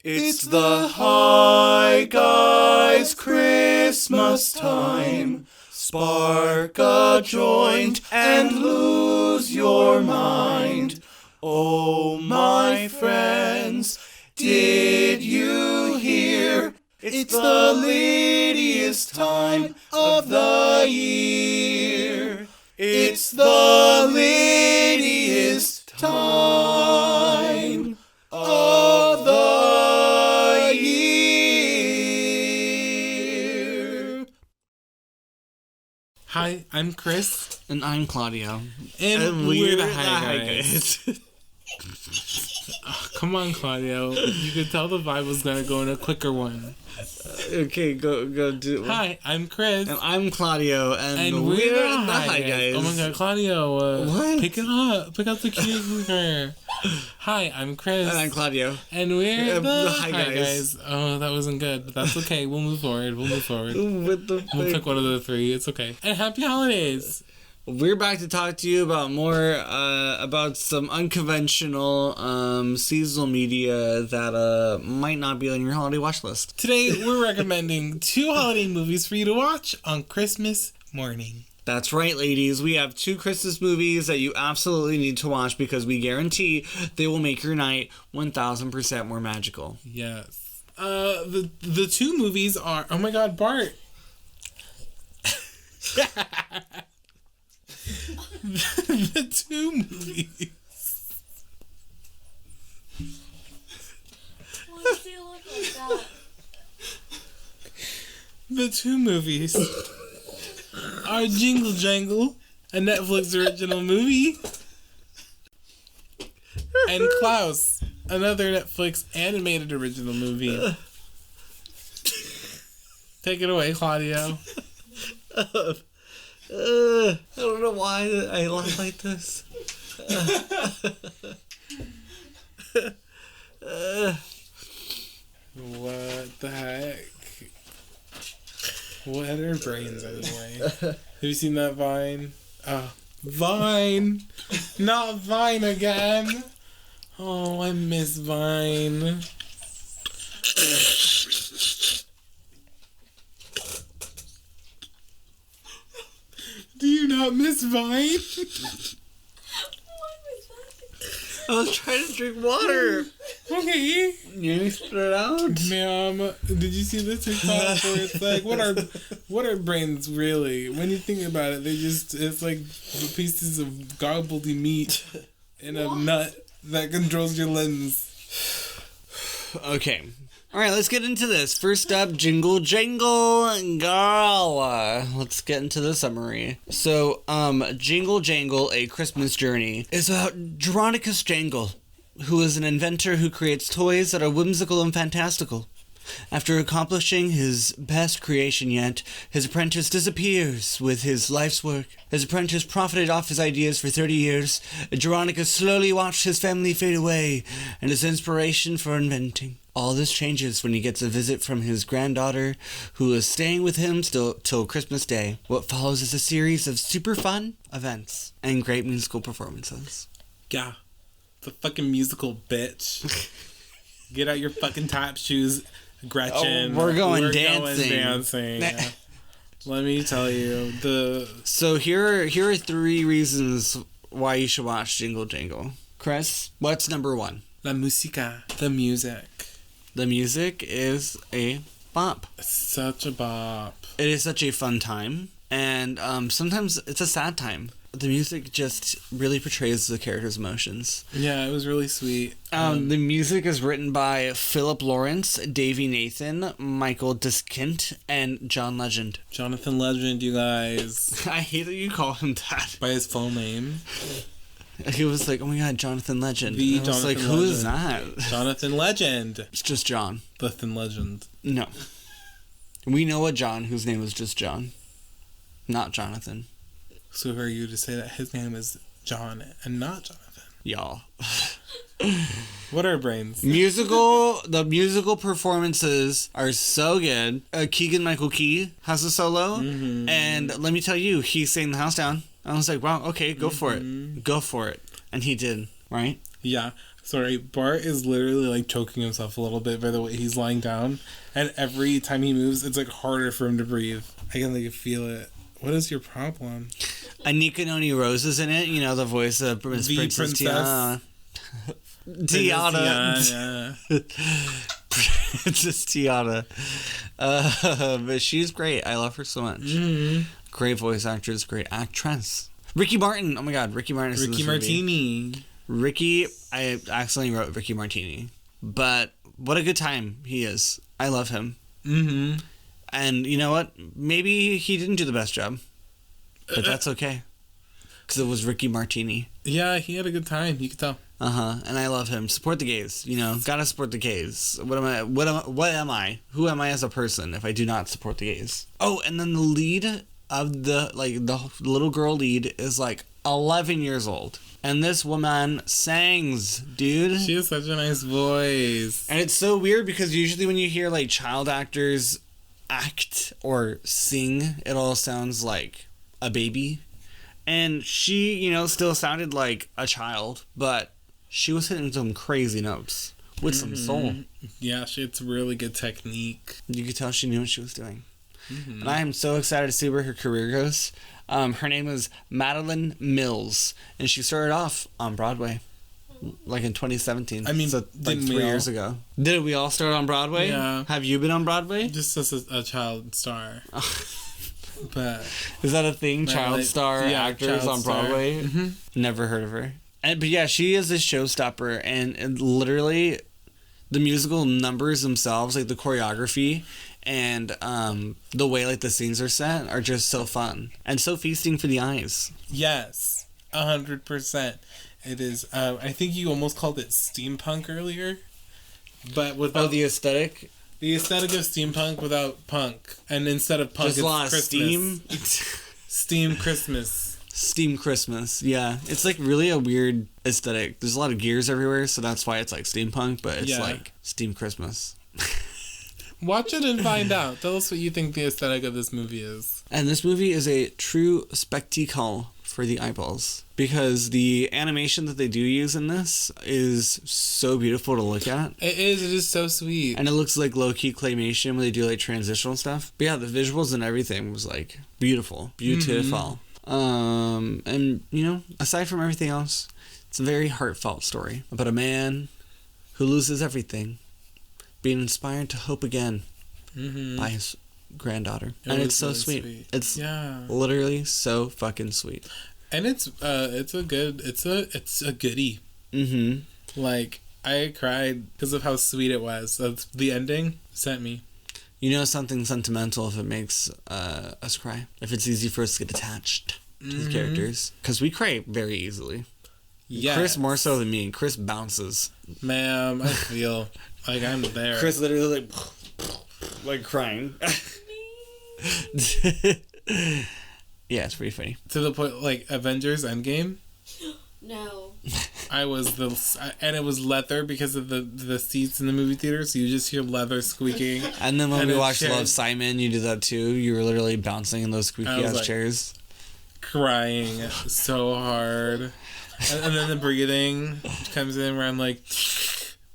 It's the Hi Guys Christmas time. Spark a joint and lose your mind. Oh, my friends, did you hear? It's the littiest time of the year. It's the littiest time of the year. Hi, I'm Chris. And I'm Claudio. And we're the Hi Guys. Oh, come on, Claudio. You could tell the vibe was going to go in a quicker one. Okay, go do it. Hi, I'm Chris. And I'm Claudio. And we're the Hi Guys. Oh my god, Claudio. What? Pick it up. Pick up the cue. Hi, I'm Chris. And I'm Claudio. And we're the Hi Guys. Oh, that wasn't good, but that's okay. We'll move forward. We'll pick one of the three. It's okay. And happy holidays. We're back to talk to you about more about some unconventional seasonal media that might not be on your holiday watch list. Today, we're recommending 2 holiday movies for you to watch on Christmas morning. That's right, ladies. We have 2 Christmas movies that you absolutely need to watch because we guarantee they will make your night 1000% more magical. Yes. The 2 movies are... Oh my god, Bart! The 2 movies. Why does he look like that? The 2 movies are Jingle, Jangle, a Netflix original movie, and Klaus, another Netflix animated original movie. Take it away, Claudio. I don't know why I laugh like this. What the heck? What are brains anyway? Have you seen that Vine? Vine! Not Vine again! Oh, I miss Vine. Do you not miss Vine? I was trying to drink water. Okay. You spit it out? Ma'am, did you see the TikTok where it's like, what are brains really? When you think about it, it's like pieces of gobbled meat in a nut that controls your limbs. Okay. Alright, let's get into this. First up, Jingle Jangle, girl. Let's get into the summary. So, Jingle Jangle, A Christmas Journey, is about Jeronicus Jangle, who is an inventor who creates toys that are whimsical and fantastical. After accomplishing his best creation yet, his apprentice disappears with his life's work. His apprentice profited off his ideas for 30 years. Jeronicus slowly watched his family fade away, and his inspiration for inventing. All this changes when he gets a visit from his granddaughter, who is staying with him till Christmas Day. What follows is a series of super fun events and great musical performances. Yeah. The fucking musical bitch. Get out your fucking tap shoes, Gretchen. Oh, we're going dancing. Let me tell you. So here are 3 reasons why you should watch Jingle Jangle. Chris, what's number 1? La música. The music. The music is a bop. Such a bop. It is such a fun time, and sometimes it's a sad time. The music just really portrays the character's emotions. Yeah, it was really sweet. The music is written by Philip Lawrence, Davey Nathan, Michael Diskint, and John Legend. Jonathan Legend, you guys. I hate that you call him that. By his full name. He was like, oh my god, Jonathan Legend. The I was Jonathan like, Legend. who is that? Jonathan Legend. It's just John. The Thin Legend. No. We know a John whose name was just John. Not Jonathan. So who are you to say that his name is John and not Jonathan? Y'all. What are brains? The musical performances are so good. Keegan-Michael Key has a solo. Mm-hmm. And let me tell you, he sang the house down. I was like, wow, okay, go for it. Go for it. And he did, right? Yeah. Sorry, Bart is literally like choking himself a little bit by the way he's lying down, and every time he moves, it's like harder for him to breathe. I can like feel it. What is your problem? Anika Noni Rose is in it. You know, the voice of Princess Tiana. Tiana. Princess Tiana. But she's great. I love her so much. Mm-hmm. Great voice actress, great actress. Ricky Martin. Oh my God, Ricky Martin is in this movie. Martini. Ricky, I accidentally wrote Ricky Martini. But what a good time he is. I love him. Mm-hmm. And you know what? Maybe he didn't do the best job. But that's okay. Because it was Ricky Martini. Yeah, he had a good time. You could tell. And I love him. Support the gays. You know, gotta support the gays. What am I? Who am I as a person if I do not support the gays? Oh, and then the lead of the little girl lead is like 11 years old. And this woman sings, dude. She has such a nice voice. And it's so weird because usually when you hear like child actors act or sing, it all sounds like a baby. And she, you know, still sounded like a child, but she was hitting some crazy notes with some soul. Yeah, it's really good technique. You could tell she knew what she was doing. And I am so excited to see where her career goes. Her name is Madeline Mills, and she started off on Broadway, like in 2017. I mean, so like 3 years ago. Did we all start on Broadway? Yeah. Have you been on Broadway? Just as a child star. But is that a thing? Child star actors on Broadway? Never heard of her. But yeah, she is this showstopper, and literally the musical numbers themselves, like the choreography and the way like the scenes are set, are just so fun and so feasting for the eyes. Yes, 100%. It is. I think you almost called it steampunk earlier, but without the aesthetic. The aesthetic of steampunk without punk, and instead of punk, just it's a lot Christmas. Of steam. Steam Christmas. Steam Christmas, yeah. It's like really a weird aesthetic. There's a lot of gears everywhere, so that's why it's like steampunk, but it's like Steam Christmas. Watch it and find out. Tell us what you think the aesthetic of this movie is. And this movie is a true spectacle for the eyeballs, because the animation that they do use in this is so beautiful to look at. It is so sweet. And it looks like low-key claymation when they do like transitional stuff. But yeah, the visuals and everything was like beautiful. And you know, aside from everything else, it's a very heartfelt story about a man who loses everything, being inspired to hope again by his granddaughter. And it's so really sweet. It's literally so fucking sweet. And it's a goodie. Like, I cried because of how sweet it was. The ending sent me. You know, something sentimental if it makes us cry. If it's easy for us to get attached to the characters. Because we cry very easily. Yeah. Chris more so than me. Chris bounces. Ma'am, I feel like I'm there. Chris literally like crying. Yeah, it's pretty funny. To the point, like, Avengers Endgame? No. And it was leather because of the seats in the movie theater, so you just hear leather squeaking. And then when we watched Love, Simon, you did that too. You were literally bouncing in those squeaky-ass chairs. Crying so hard. And then the breathing comes in where I'm like...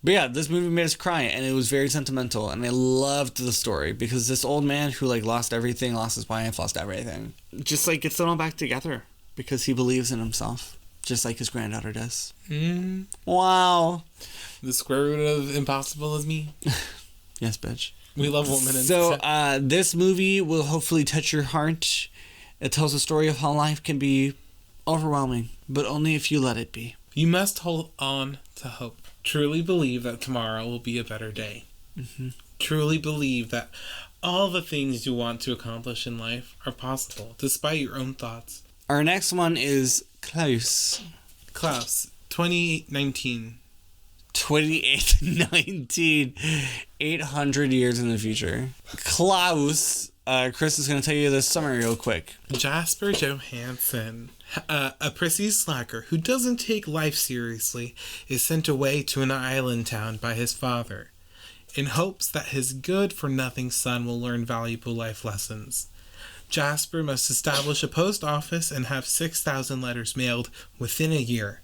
But yeah, this movie made us cry, and it was very sentimental, and I loved the story, because this old man who, like, lost everything, lost his wife, lost everything, just, like, gets it all back together, because he believes in himself, just like his granddaughter does. Wow. The square root of impossible is me. Yes, bitch. We love women. So, this movie will hopefully touch your heart. It tells a story of how life can be overwhelming, but only if you let it be. You must hold on to hope. Truly believe that tomorrow will be a better day. Truly believe that all the things you want to accomplish in life are possible, despite your own thoughts. Our next one is Klaus. 2019. 2819. 800 years in the future. Klaus. Chris is going to tell you the summary real quick. Jasper Johansson, a prissy slacker who doesn't take life seriously, is sent away to an island town by his father, in hopes that his good-for-nothing son will learn valuable life lessons. Jasper must establish a post office and have 6,000 letters mailed within a year.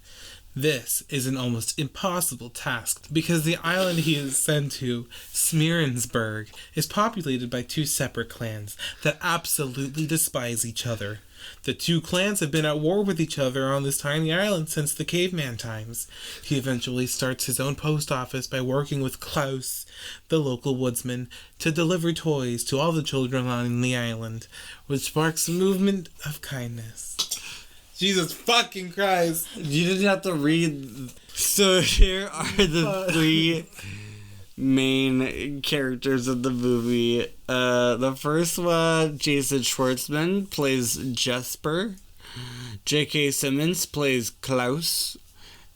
This is an almost impossible task because the island he is sent to, Smearensburg, is populated by two separate clans that absolutely despise each other. The two clans have been at war with each other on this tiny island since the caveman times. He eventually starts his own post office by working with Klaus, the local woodsman, to deliver toys to all the children on the island, which sparks a movement of kindness. Jesus fucking Christ. You didn't have to read. So here are the three main characters of the movie. The first one, Jason Schwartzman, plays Jesper. J.K. Simmons plays Klaus.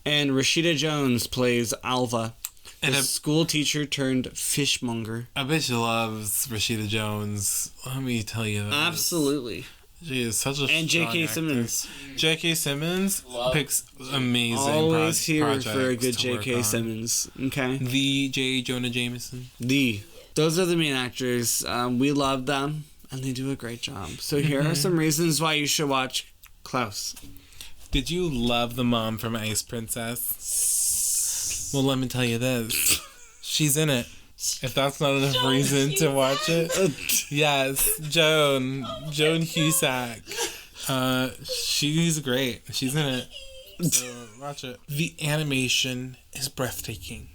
And Rashida Jones plays Alva. And a school teacher turned fishmonger. I bet she loves Rashida Jones. Let me tell you that. Absolutely. She is such a and J.K. Simmons. J.K. Simmons picks amazing always here projects for a good J.K. Simmons. Okay. The J. Jonah Jameson. Those are the main actors. We love them, and they do a great job. So here are some reasons why you should watch Klaus. Did you love the mom from Ice Princess? Well, let me tell you this. She's in it. If that's not enough reason to watch it. Yes, Joan Cusack. She's great. She's in it. So watch it. The animation is breathtaking.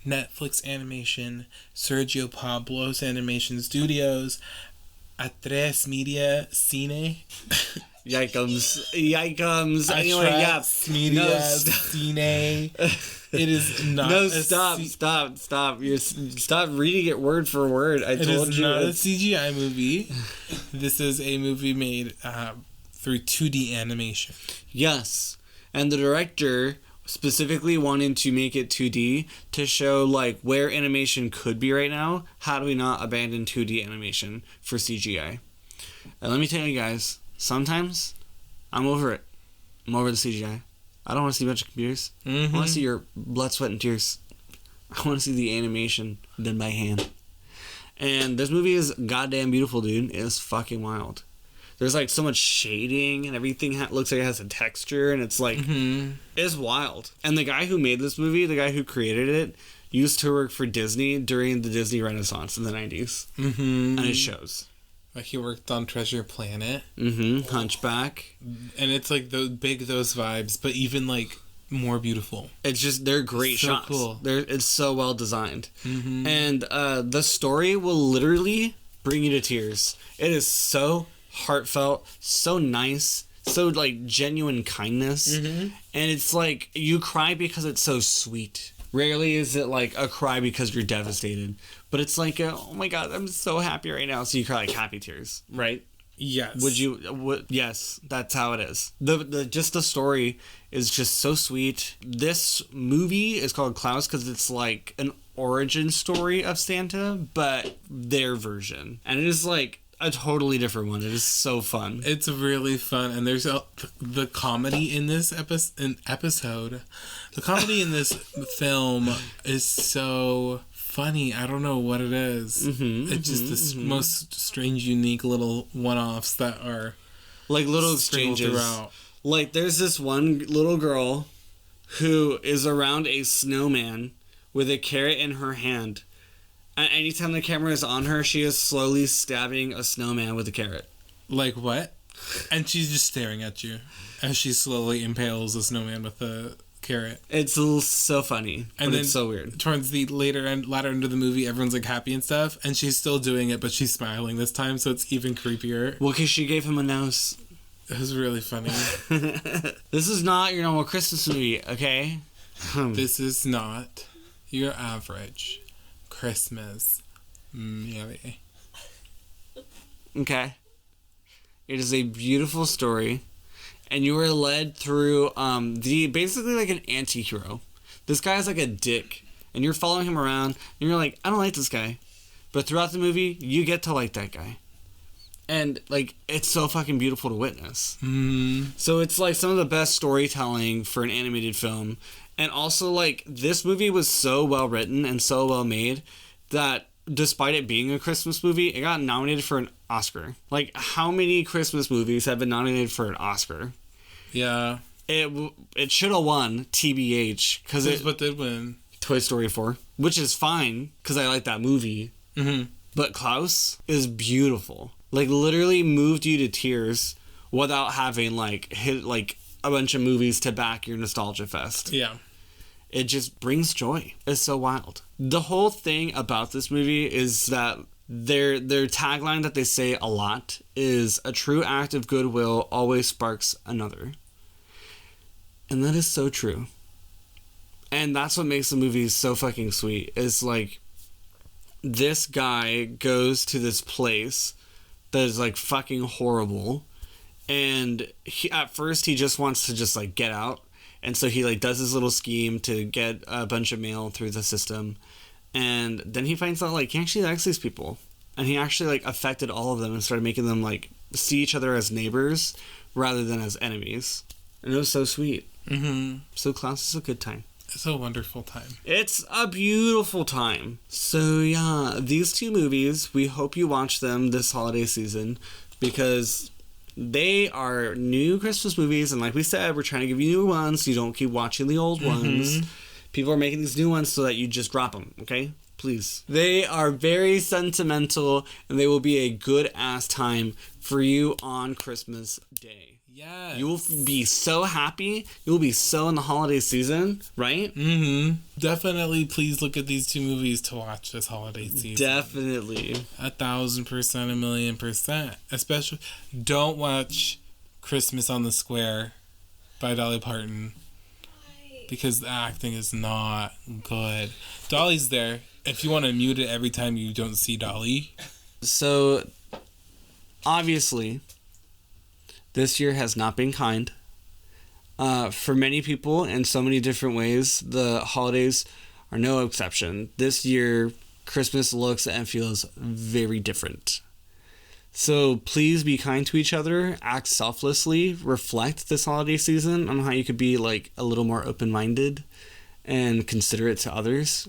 Netflix Animation, Sergio Pablos Animation Studios, A3 Media Cine. Yikums. Anyway, yeah. Media Cine. It is not. No, stop. Stop reading it word for word. I told you. It is not a CGI movie. This is a movie made through 2D animation. Yes. And the director specifically wanted to make it 2D to show like where animation could be right now. How do we not abandon 2D animation for CGI? And let me tell you guys, sometimes I'm over it. I'm over the CGI. I don't want to see a bunch of computers. I want to see your blood, sweat, and tears. I want to see the animation done by hand. And this movie is goddamn beautiful, dude. It is fucking wild. There's like so much shading and everything looks like it has a texture, and it's like it's wild. And the guy who made this movie, the guy who created it, used to work for Disney during the Disney Renaissance in the 90s. And it shows. Like he worked on Treasure Planet. Hunchback. And it's like those vibes, but even like more beautiful. It's just, they're great so shots. Cool. It's so well designed. And the story will literally bring you to tears. It is so heartfelt, so nice, so like genuine kindness. And it's like you cry because it's so sweet. Rarely is it like a cry because you're devastated, but it's like oh my god, I'm so happy right now, so you cry like happy tears, right? Yes. Yes, that's how it is. The story is just so sweet. This movie is called Klaus because it's like an origin story of Santa, but their version, and it is like a totally different one. It is so fun. It's really fun, and there's the comedy in this episode. The comedy in this film is so funny. I don't know what it is. It's just the most strange, unique little one-offs that are like little exchanges throughout. Like there's this one little girl who is around a snowman with a carrot in her hand. And anytime the camera is on her, she is slowly stabbing a snowman with a carrot. Like what? And she's just staring at you as she slowly impales a snowman with a carrot. It's so funny, and then it's so weird. Towards the latter end of the movie, everyone's like happy and stuff, and she's still doing it, but she's smiling this time, so it's even creepier. Well, because she gave him a nose. It was really funny. This is not your normal Christmas movie, okay? This is not your average Christmas movie. Okay. It is a beautiful story, and you are led through basically like an anti-hero. This guy is like a dick, and you're following him around, and you're like, I don't like this guy. But throughout the movie, you get to like that guy. And like it's so fucking beautiful to witness. So it's like some of the best storytelling for an animated film. And also, like, this movie was so well written and so well made that despite it being a Christmas movie, it got nominated for an Oscar. Like, how many Christmas movies have been nominated for an Oscar? Yeah. It should have won, TBH, because What did win? Toy Story 4, which is fine, because I like that movie. Mm-hmm. But Klaus is beautiful. Like, literally moved you to tears without having, like, hit, like, a bunch of movies to back your nostalgia fest. Yeah. It just brings joy. It's so wild. The whole thing about this movie is that their tagline that they say a lot is, a true act of goodwill always sparks another. And that is so true. And that's what makes the movie so fucking sweet. Is like, this guy goes to this place that is like fucking horrible. And at first he just wants to just like get out. And so he like does his little scheme to get a bunch of mail through the system. And then he finds out like he actually likes these people. And he actually like affected all of them and started making them like see each other as neighbors rather than as enemies. And it was so sweet. Mm-hmm. So Klaus is a good time. It's a wonderful time. It's a beautiful time. So yeah, these two movies, we hope you watch them this holiday season because they are new Christmas movies. And like we said, we're trying to give you new ones so you don't keep watching the old ones. People are making these new ones so that you just drop them, okay? Please. They are very sentimental and they will be a good ass time for you on Christmas Day. Yes. You will be so happy. You will be so in the holiday season, right? Mm-hmm. Definitely, please look at these two movies to watch this holiday season. Definitely. 1,000%, 1,000,000%. Especially, don't watch Christmas on the Square by Dolly Parton. Because the acting is not good. Dolly's there. If you want to mute it every time you don't see Dolly. So, obviously, this year has not been kind. For many people, in so many different ways, the holidays are no exception. This year, Christmas looks and feels very different. So please be kind to each other, act selflessly, reflect this holiday season on how you could be like a little more open-minded and considerate to others.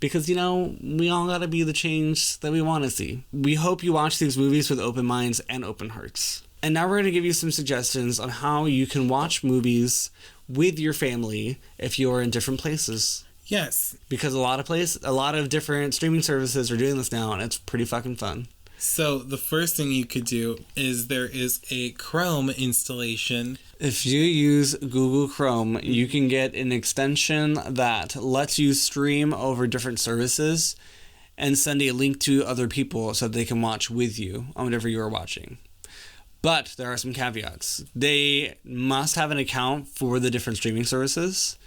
Because, you know, we all gotta be the change that we want to see. We hope you watch these movies with open minds and open hearts. And now we're going to give you some suggestions on how you can watch movies with your family if you are in different places. Yes. Because a lot of different streaming services are doing this now, and it's pretty fucking fun. So the first thing you could do is there is a Chrome installation. If you use Google Chrome, you can get an extension that lets you stream over different services and send a link to other people so that they can watch with you on whatever you are watching. But there are some caveats. They must have an account for the different streaming services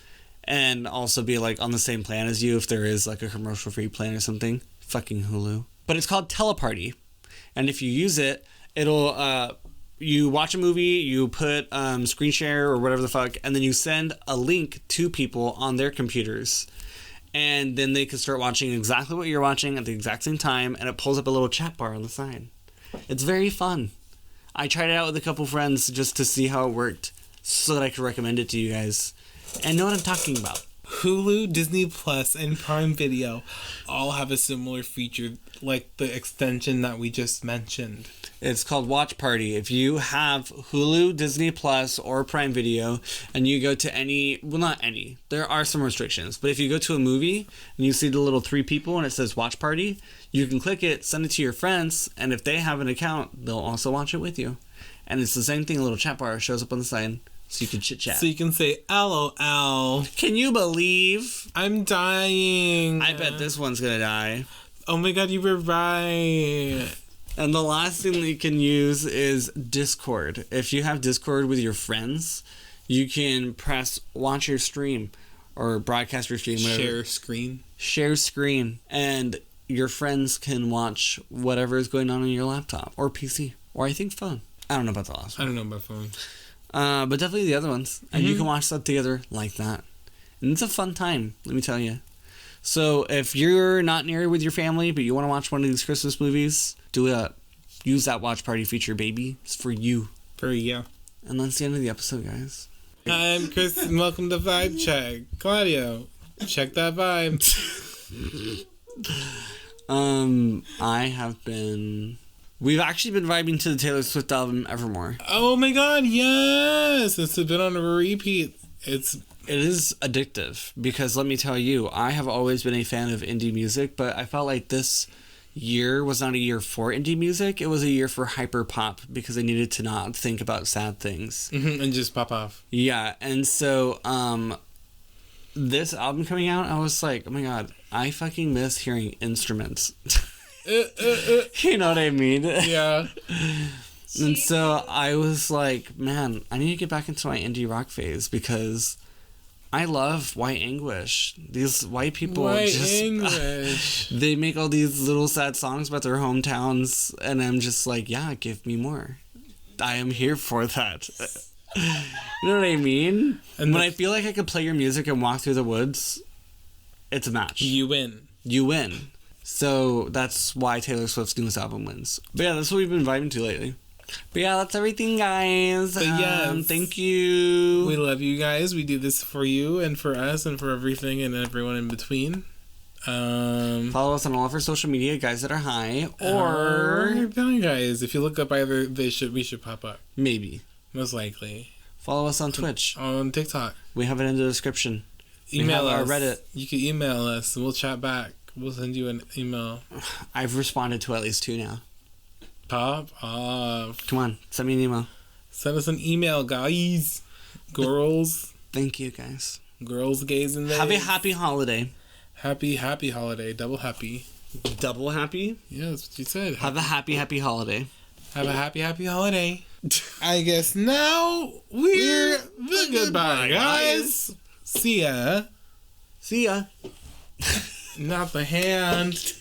and also be like on the same plan as you if there is like a commercial-free plan or something. Fucking Hulu. But it's called Teleparty. And if you use it, it'll you watch a movie, you put screen share or whatever the fuck, and then you send a link to people on their computers. And then they can start watching exactly what you're watching at the exact same time, and it pulls up a little chat bar on the side. It's very fun. I tried it out with a couple friends just to see how it worked so that I could recommend it to you guys and know what I'm talking about. Hulu, Disney Plus, and Prime Video all have a similar feature like the extension that we just mentioned. It's called Watch Party. If you have Hulu, Disney Plus, or Prime Video, and you go to any, well, not any, there are some restrictions, but if you go to a movie and you see the little 3 people and it says Watch Party, you can click it, send it to your friends, and if they have an account, they'll also watch it with you. And it's the same thing, a little chat bar shows up on the side, so you can chit-chat. So you can say, LOL. Can you believe? I'm dying. I bet this one's gonna die. Oh my god, you were right. And the last thing that you can use is Discord. If you have Discord with your friends, you can press watch your stream or broadcast your stream. Whatever. Share screen. Share screen. And your friends can watch whatever is going on your laptop or PC or I think phone. I don't know about the last one. I don't know about phone. But definitely the other ones. And you can watch stuff together like that. And it's a fun time, let me tell you. So if you're not near with your family, but you want to watch one of these Christmas movies, do it. Use that watch party feature, baby. It's for you. For you. And that's the end of the episode, guys. Hi, I'm Chris, and welcome to Vibe Check. Claudio, check that vibe. I have been We've actually been vibing to the Taylor Swift album Evermore. Oh my god, yes! It's been on a repeat. It is addictive because let me tell you, I have always been a fan of indie music, but I felt like this year was not a year for indie music. It was a year for hyper pop because I needed to not think about sad things. And just pop off. Yeah, and so this album coming out, I was like, oh my god, I fucking miss hearing instruments. You know what I mean? Yeah. And so I was like, man, I need to get back into my indie rock phase because I love White Anguish. These white people Anguish. They make all these little sad songs about their hometowns, and I'm just like, yeah, give me more. I am here for that. You know what I mean? And when I feel like I could play your music and walk through the woods, it's a match. You win. You win. So that's why Taylor Swift's newest album wins. But yeah, that's what we've been vibing to lately. But yeah, that's everything, guys. But yes, thank you. We love you guys. We do this for you and for us and for everything and everyone in between. Follow us on all of our social media, Guys That Are High, or guys. If you look up either, we should pop up. Maybe. Most likely. Follow us on Twitch. On TikTok. We have it in the description. Email us. Our Reddit. You can email us and we'll chat back. We'll send you an email. I've responded to at least 2 now. Pop off. Come on, send me an email. Send us an email, guys. Girls. Thank you, guys. Girls, gays, and they. Have a happy holiday. Happy holiday. Double happy. Double happy? Yeah, that's what you said. Have a happy holiday. Have a happy holiday. I guess now we're the goodbye, guys. See ya. See ya. Not the hand.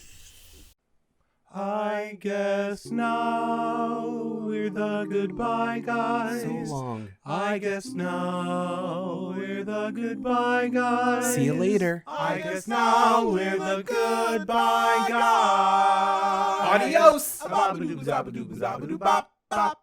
I guess now we're the goodbye guys. So long. I guess now we're the goodbye guys. See you later. I guess now we're the goodbye guys. Adios. Bop, bop, bop, bop.